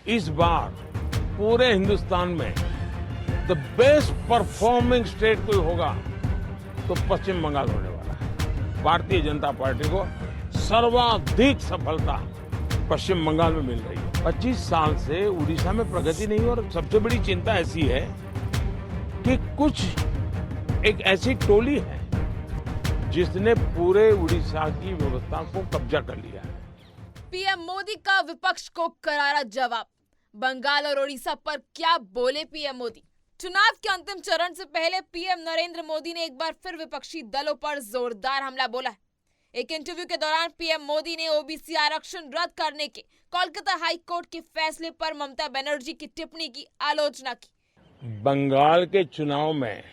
इस बार पूरे हिंदुस्तान में द बेस्ट परफॉर्मिंग स्टेट कोई होगा तो पश्चिम बंगाल होने वाला है। भारतीय जनता पार्टी को सर्वाधिक सफलता पश्चिम बंगाल में मिल रही है। 25 साल से उड़ीसा में प्रगति नहीं, और सबसे बड़ी चिंता ऐसी है कि कुछ एक ऐसी टोली है जिसने पूरे उड़ीसा की व्यवस्था को कब्जा कर लिया है। पीएम मोदी का विपक्ष को करारा जवाब। बंगाल और उड़ीसा पर क्या बोले पीएम मोदी? चुनाव के अंतिम चरण से पहले पीएम नरेंद्र मोदी ने एक बार फिर विपक्षी दलों पर जोरदार हमला बोला है। एक इंटरव्यू के दौरान पीएम मोदी ने ओबीसी आरक्षण रद्द करने के कोलकाता हाई कोर्ट के फैसले पर ममता बनर्जी की टिप्पणी की आलोचना की। बंगाल के चुनाव में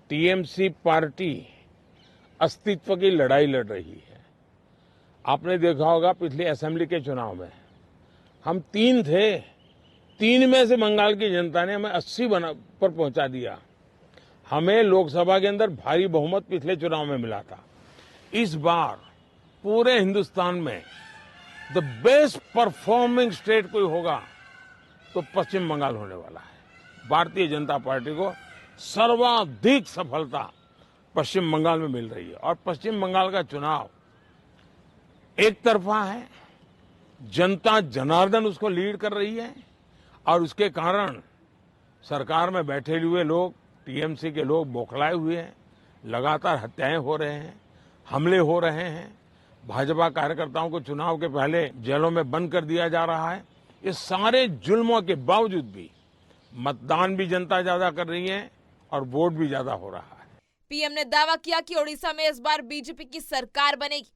टीएमसी पार्टी अस्तित्व की लड़ाई लड़ रही है। आपने देखा होगा पिछले असेंबली के चुनाव में हम 3 थे, 3 में से बंगाल की जनता ने हमें 80 पर पहुंचा दिया। हमें लोकसभा के अंदर भारी बहुमत पिछले चुनाव में मिला था। इस बार पूरे हिंदुस्तान में द बेस्ट परफॉर्मिंग स्टेट कोई होगा तो पश्चिम बंगाल होने वाला है। भारतीय जनता पार्टी को सर्वाधिक सफलता पश्चिम बंगाल में मिल रही है, और पश्चिम बंगाल का चुनाव एक तरफा है। जनता जनार्दन उसको लीड कर रही है, और उसके कारण सरकार में बैठे हुए लोग, टीएमसी के लोग बौखलाए हुए हैं। लगातार हत्याएं हो रहे हैं, हमले हो रहे हैं। भाजपा कार्यकर्ताओं को चुनाव के पहले जेलों में बंद कर दिया जा रहा है। ये सारे जुल्मों के बावजूद भी मतदान भी जनता ज्यादा कर रही है और वोट भी ज्यादा हो रहा है। पीएम ने दावा किया कि ओडिशा में इस बार बीजेपी की सरकार बनेगी।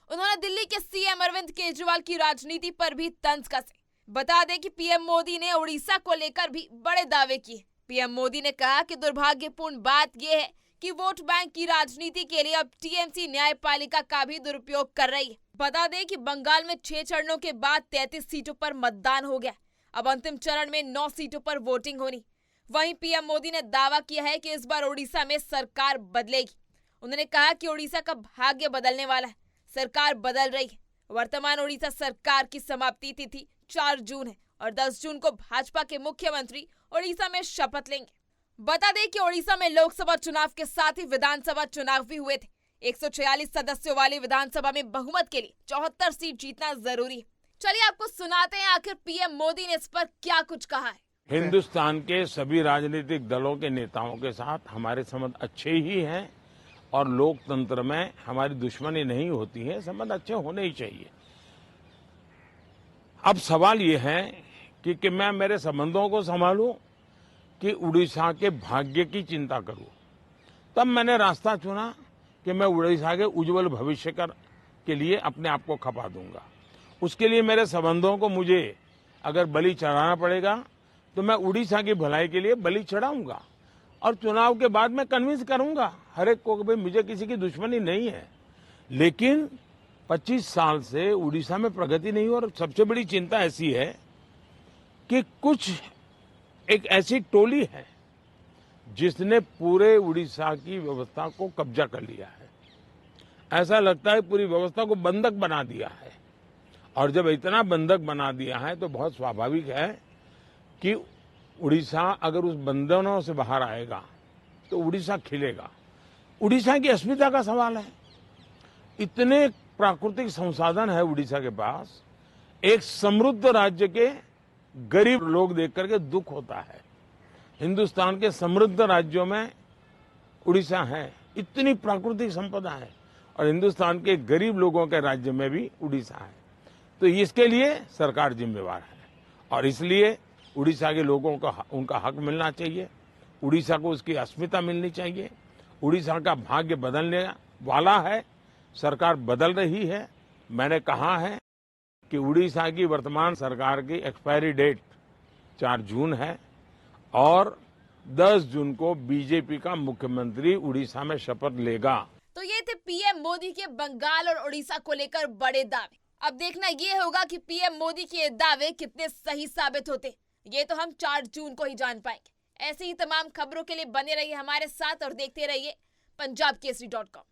उन्होंने दिल्ली के सीएम अरविंद केजरीवाल की राजनीति पर भी तंज कसे। बता दें कि पीएम मोदी ने ओडिशा को लेकर भी बड़े दावे किए। पीएम मोदी ने कहा कि दुर्भाग्यपूर्ण बात यह है कि वोट बैंक की राजनीति के लिए अब टीएमसी न्यायपालिका का भी दुरुपयोग कर रही है। बता दें कि बंगाल में 6 चरणों के बाद 33 सीटों पर मतदान हो गया। अब अंतिम चरण में 9 सीटों पर वोटिंग होनी। वहीं पीएम मोदी ने दावा किया है कि इस बार ओडिशा में सरकार बदलेगी। उन्होंने कहा कि ओडिशा का भाग्य बदलने वाला है। सरकार बदल रही है। वर्तमान ओडिशा सरकार की समाप्ति तिथि 4 जून है और 10 जून को भाजपा के मुख्यमंत्री ओडिशा में शपथ लेंगे। बता दें कि ओडिशा में लोकसभा चुनाव के साथ ही विधानसभा चुनाव भी हुए थे। 146 सदस्यों वाली विधानसभा में बहुमत के लिए 74 सीट जीतना जरूरी है। चलिए आपको सुनाते हैं आखिर पीएम मोदी ने इस पर क्या कुछ कहा है। हिंदुस्तान के सभी राजनीतिक दलों के नेताओं के साथ हमारे संबंध अच्छे ही हैं, और लोकतंत्र में हमारी दुश्मनी नहीं होती है। संबंध अच्छे होने ही चाहिए। अब सवाल ये है कि मैं मेरे संबंधों को संभालूं कि उड़ीसा के भाग्य की चिंता करूं। तब मैंने रास्ता चुना कि मैं उड़ीसा के उज्जवल भविष्य के लिए अपने आप को खपा दूंगा। उसके लिए मेरे संबंधों को मुझे अगर बलि चढ़ाना पड़ेगा तो मैं उड़ीसा की भलाई के लिए बलि चढ़ाऊंगा, और चुनाव के बाद मैं कन्विंस करूंगा हर एक को कि भाई मुझे किसी की दुश्मनी नहीं है। लेकिन 25 साल से उड़ीसा में प्रगति नहीं, और सबसे बड़ी चिंता ऐसी है कि कुछ एक ऐसी टोली है जिसने पूरे उड़ीसा की व्यवस्था को कब्जा कर लिया है। ऐसा लगता है पूरी व्यवस्था को बंधक बना दिया है, और जब इतना बंधक बना दिया है तो बहुत स्वाभाविक है कि उड़ीसा अगर उस बंधनों से बाहर आएगा तो उड़ीसा खिलेगा। उड़ीसा की अस्मिता का सवाल है। इतने प्राकृतिक संसाधन है उड़ीसा के पास। एक समृद्ध राज्य के गरीब लोग देख करके दुख होता है। हिंदुस्तान के समृद्ध राज्यों में उड़ीसा है। इतनी प्राकृतिक संपदा है, और हिंदुस्तान के गरीब लोगों के राज्य में भी उड़ीसा है। तो इसके लिए सरकार जिम्मेवार है, और इसलिए उड़ीसा के लोगों को उनका हक मिलना चाहिए। उड़ीसा को उसकी अस्मिता मिलनी चाहिए। उड़ीसा का भाग्य बदलने वाला है। सरकार बदल रही है। मैंने कहा है कि उड़ीसा की वर्तमान सरकार की एक्सपायरी डेट 4 जून है, और 10 जून को बीजेपी का मुख्यमंत्री उड़ीसा में शपथ लेगा। तो ये थे पीएम मोदी के बंगाल और उड़ीसा को लेकर बड़े दावे। अब देखना ये होगा कि पीएम मोदी के ये दावे कितने सही साबित होते। ये तो हम 4 जून को ही जान पाएंगे। ऐसी ही तमाम खबरों के लिए बने रहिए हमारे साथ और देखते रहिए punjabkesari.com।